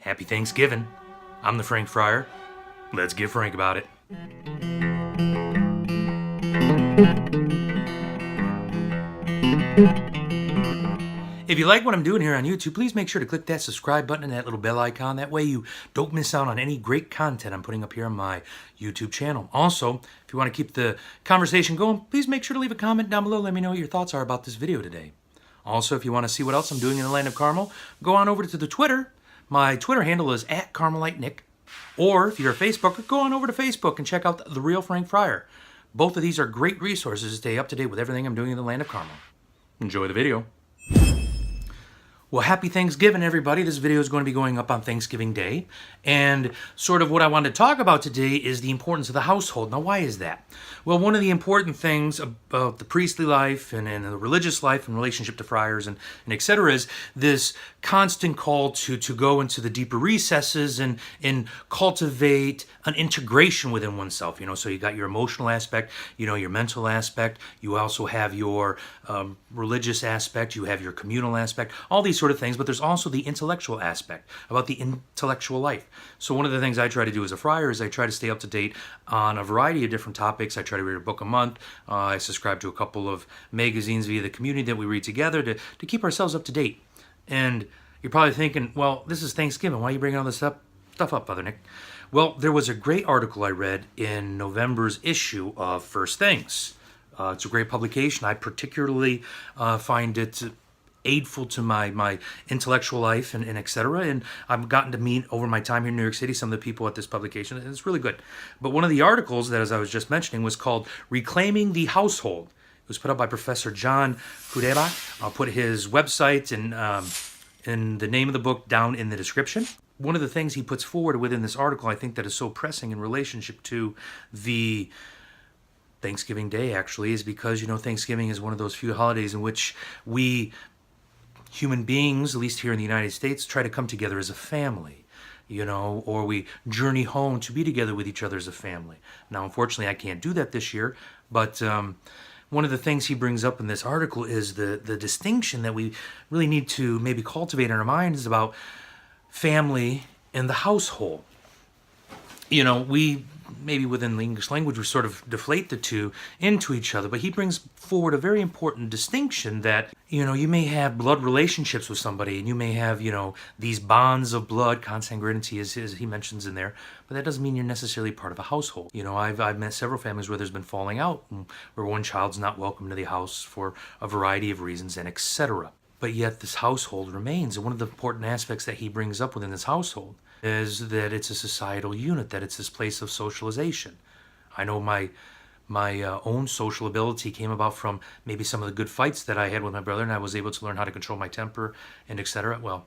Happy Thanksgiving. I'm the Frank Friar. Let's get frank about it. If you like what I'm doing here on YouTube, please make sure to click that subscribe button and that little bell icon. That way you don't miss out on any great content I'm putting up here on my YouTube channel. Also, if you want to keep the conversation going, please make sure to leave a comment down below. Let me know what your thoughts are about this video today. Also, if you want to see what else I'm doing in the land of Carmel, go on over to the Twitter. My Twitter handle is @CarmeliteNick. Or if you're a Facebooker, go on over to Facebook and check out The Real Frank Friar. Both of these are great resources to stay up to date with everything I'm doing in the land of Carmel. Enjoy the video. Well, happy Thanksgiving, everybody. This video is going to be going up on Thanksgiving Day. And sort of what I want to talk about today is the importance of the household. Now, why is that? Well, one of the important things about the priestly life and the religious life in relationship to friars and et cetera is this constant call to go into the deeper recesses and cultivate an integration within oneself. So you got your emotional aspect, your mental aspect. You also have your religious aspect. You have your communal aspect. All these sort of things, but there's also the intellectual aspect about the intellectual life. So one of the things I try to do as a friar is I try to stay up to date on a variety of different topics. I try to read a book a month. I subscribe to a couple of magazines via the community that we read together to keep ourselves up to date. And you're probably thinking, well, this is Thanksgiving. Why are you bringing all this stuff up, Father Nick? Well, there was a great article I read in November's issue of First Things. It's a great publication. I particularly find it aidful to my intellectual life and et cetera. And I've gotten to meet over my time here in New York City some of the people at this publication, and it's really good. But one of the articles that, as I was just mentioning, was called Reclaiming the Household. It was put up by Professor John Kudeba. I'll put his website and the name of the book down in the description. One of the things he puts forward within this article, I think that is so pressing in relationship to the Thanksgiving Day, actually, is because, Thanksgiving is one of those few holidays in which we human beings, at least here in the United States, try to come together as a family, or we journey home to be together with each other as a family. Now, unfortunately, I can't do that this year, but one of the things he brings up in this article is the distinction that we really need to maybe cultivate in our minds about family and the household. We maybe within the English language we sort of deflate the two into each other, but he brings forward a very important distinction that you may have blood relationships with somebody and you may have these bonds of blood, consanguinity as he mentions in there, but that doesn't mean you're necessarily part of a household. I've met several families where there's been falling out, where one child's not welcome to the house for a variety of reasons and etc. But yet this household remains. And one of the important aspects that he brings up within this household is that it's a societal unit, that it's this place of socialization. I know my own social ability came about from maybe some of the good fights that I had with my brother, and I was able to learn how to control my temper and etc. Well,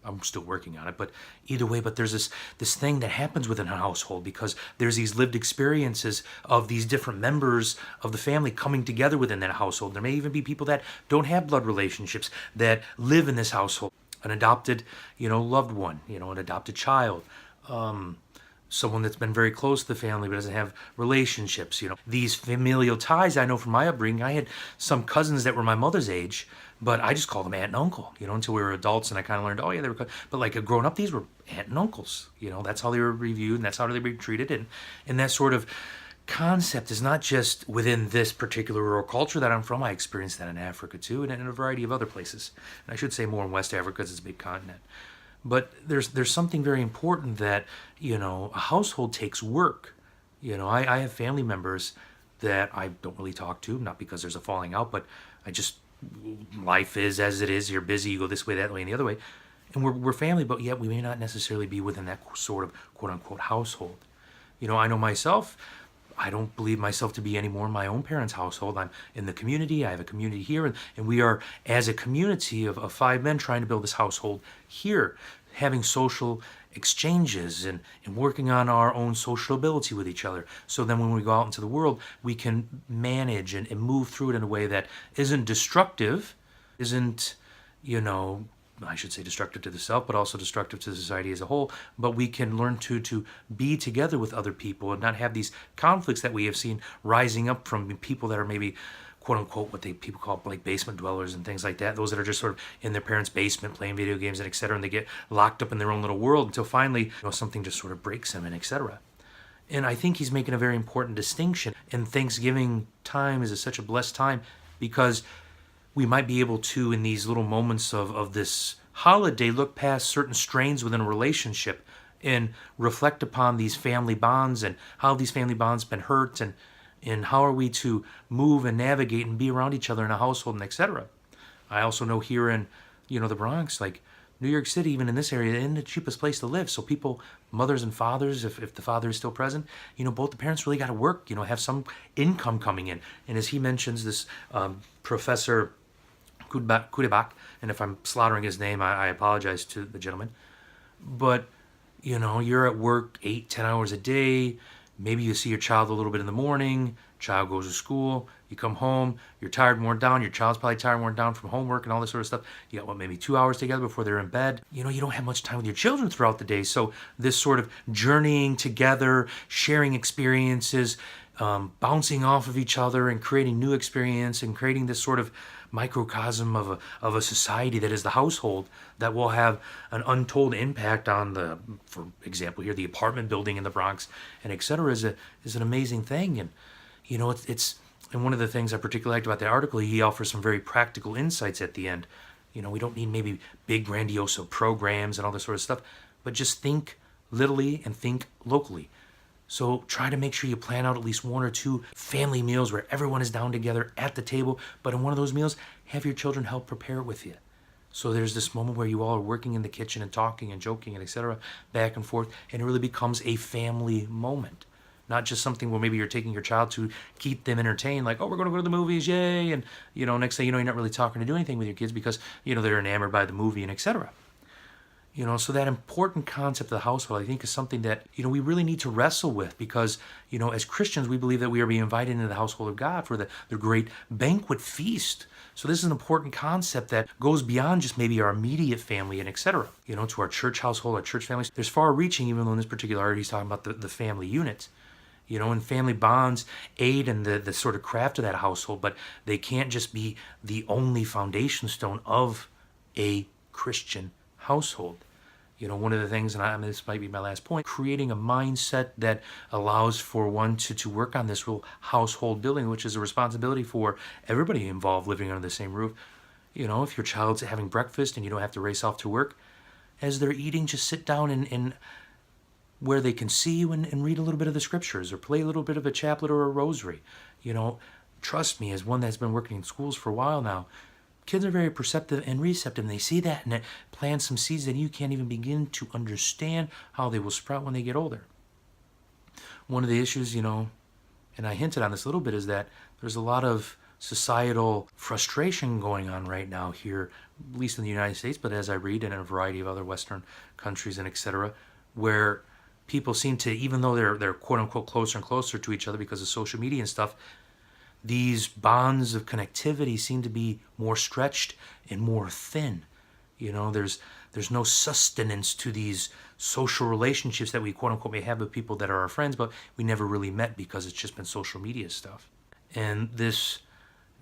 I'm still working on it, but either way, but there's this thing that happens within a household because there's these lived experiences of these different members of the family coming together within that household. There may even be people that don't have blood relationships that live in this household. An adopted, loved one, an adopted child, someone that's been very close to the family but doesn't have relationships, These familial ties, I know from my upbringing, I had some cousins that were my mother's age, but I just called them aunt and uncle, until we were adults, and I kind of learned, oh yeah, they were, but like growing up, these were aunt and uncles, that's how they were reviewed, and that's how they were treated, and that sort of concept is not just within this particular rural culture that I'm from. I experienced that in Africa too, and in a variety of other places. And I should say more in West Africa because it's a big continent. But there's something very important that, a household takes work. I have family members that I don't really talk to, not because there's a falling out, but life is as it is. You're busy, you go this way, that way, and the other way. And we're family, but yet we may not necessarily be within that sort of quote-unquote household. I know myself, I don't believe myself to be anymore in my own parents' household. I'm in the community. I have a community here, and we are, as a community of 5 men, trying to build this household here, having social exchanges and working on our own social ability with each other. So then when we go out into the world, we can manage and move through it in a way that isn't destructive, isn't, I should say destructive to the self, but also destructive to society as a whole. But we can learn to be together with other people and not have these conflicts that we have seen rising up from people that are maybe quote unquote what people call like basement dwellers and things like that. Those that are just sort of in their parents' basement playing video games and etc. And they get locked up in their own little world until finally something just sort of breaks them and etc. And I think he's making a very important distinction. And Thanksgiving time is such a blessed time because we might be able to, in these little moments of this holiday, look past certain strains within a relationship and reflect upon these family bonds and how these family bonds been hurt and how are we to move and navigate and be around each other in a household and etc. I also know here in the Bronx, like New York City, even in this area, isn't the cheapest place to live. So people, mothers and fathers, if the father is still present, both the parents really got to work, have some income coming in. And as he mentions, this Professor Kudebak, and if I'm slaughtering his name, I apologize to the gentleman. But, you're at work 8-10 hours a day. Maybe you see your child a little bit in the morning. Child goes to school. You come home. You're tired, worn down. Your child's probably tired, worn down from homework and all this sort of stuff. You got, maybe 2 hours together before they're in bed. You don't have much time with your children throughout the day. So this sort of journeying together, sharing experiences, bouncing off of each other and creating new experience and creating this sort of microcosm of a society that is the household that will have an untold impact on for example here, the apartment building in the Bronx and etc. is an amazing thing. And it's and one of the things I particularly liked about the article, he offers some very practical insights at the end. We don't need maybe big grandiose programs and all this sort of stuff, but just think littly and think locally. So try to make sure you plan out at least 1 or 2 family meals where everyone is down together at the table. But in one of those meals, have your children help prepare it with you. So there's this moment where you all are working in the kitchen and talking and joking and etc. back and forth. And it really becomes a family moment. Not just something where maybe you're taking your child to keep them entertained, like, oh, we're going to go to the movies, yay. And, next thing you know, you're not really talking to do anything with your kids because, they're enamored by the movie and etc. So that important concept of the household, I think, is something that, we really need to wrestle with because, as Christians, we believe that we are being invited into the household of God for the great banquet feast. So this is an important concept that goes beyond just maybe our immediate family and etc. To our church household, our church families. There's far-reaching, even though in this particular article he's talking about the family unit. And family bonds aid in the sort of craft of that household, but they can't just be the only foundation stone of a Christian household. One of the things, and this might be my last point, creating a mindset that allows for one to work on this real household building, which is a responsibility for everybody involved living under the same roof. If your child's having breakfast and you don't have to race off to work, as they're eating, just sit down and where they can see you and read a little bit of the scriptures or play a little bit of a chaplet or a rosary. Trust me, as one that's been working in schools for a while now, kids are very perceptive and receptive, and they see that, and it plants some seeds that you can't even begin to understand how they will sprout when they get older. One of the issues, and I hinted on this a little bit, is that there's a lot of societal frustration going on right now here, at least in the United States, but as I read in a variety of other Western countries and etc., where people seem to, even though they're quote-unquote closer and closer to each other because of social media and stuff, these bonds of connectivity seem to be more stretched and more thin. There's no sustenance to these social relationships that we quote-unquote may have with people that are our friends, but we never really met because it's just been social media stuff. And this,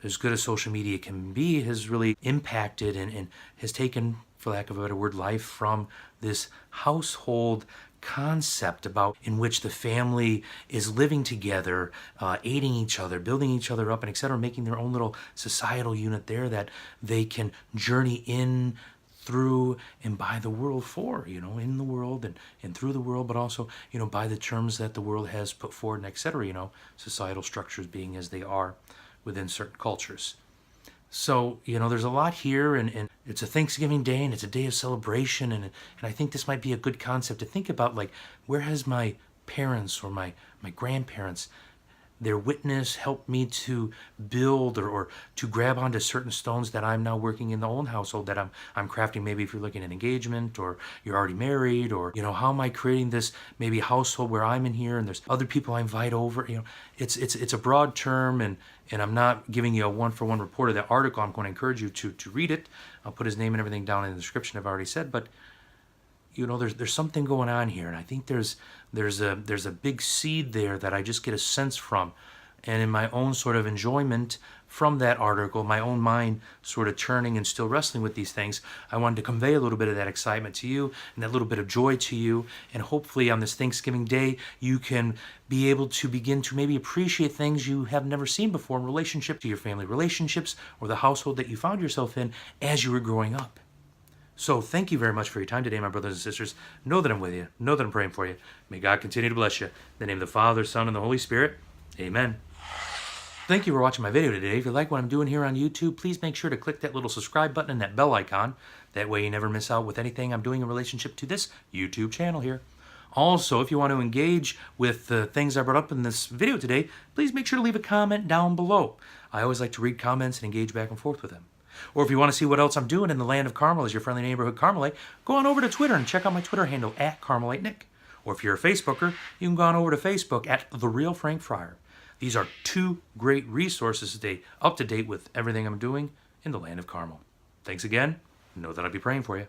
as good as social media can be, has really impacted and has taken, for lack of a better word, life from this household concept about in which the family is living together, aiding each other, building each other up, and etc., making their own little societal unit there that they can journey in, through, and by the world for, in the world and through the world, but also, by the terms that the world has put forward and etc., societal structures being as they are within certain cultures. So, there's a lot here, and it's a Thanksgiving day, and it's a day of celebration, and I think this might be a good concept to think about, like, where has my parents or my grandparents, their witness helped me to build or to grab onto certain stones that I'm now working in the own household that I'm crafting. Maybe if you're looking at engagement or you're already married, or how am I creating this maybe household where I'm in here and there's other people I invite over. It's a broad term, and I'm not giving you a one-for-one report of that article. I'm going to encourage you to read it. I'll put his name and everything down in the description, I've already said, but there's something going on here, and I think there's a big seed there that I just get a sense from, and in my own sort of enjoyment from that article, my own mind sort of churning and still wrestling with these things, I wanted to convey a little bit of that excitement to you and that little bit of joy to you. And hopefully on this Thanksgiving Day, you can be able to begin to maybe appreciate things you have never seen before in relationship to your family relationships or the household that you found yourself in as you were growing up. So thank you very much for your time today, my brothers and sisters. Know that I'm with you. Know that I'm praying for you. May God continue to bless you. In the name of the Father, Son, and the Holy Spirit. Amen. Thank you for watching my video today. If you like what I'm doing here on YouTube, please make sure to click that little subscribe button and that bell icon. That way you never miss out with anything I'm doing in relationship to this YouTube channel here. Also, if you want to engage with the things I brought up in this video today, please make sure to leave a comment down below. I always like to read comments and engage back and forth with them. Or if you want to see what else I'm doing in the land of Carmel as your friendly neighborhood Carmelite, go on over to Twitter and check out my Twitter handle at CarmeliteNick. Or if you're a Facebooker, you can go on over to Facebook at The Real Frank Friar. These are two great resources to stay up to date with everything I'm doing in the land of Carmel. Thanks again. Know that I'll be praying for you.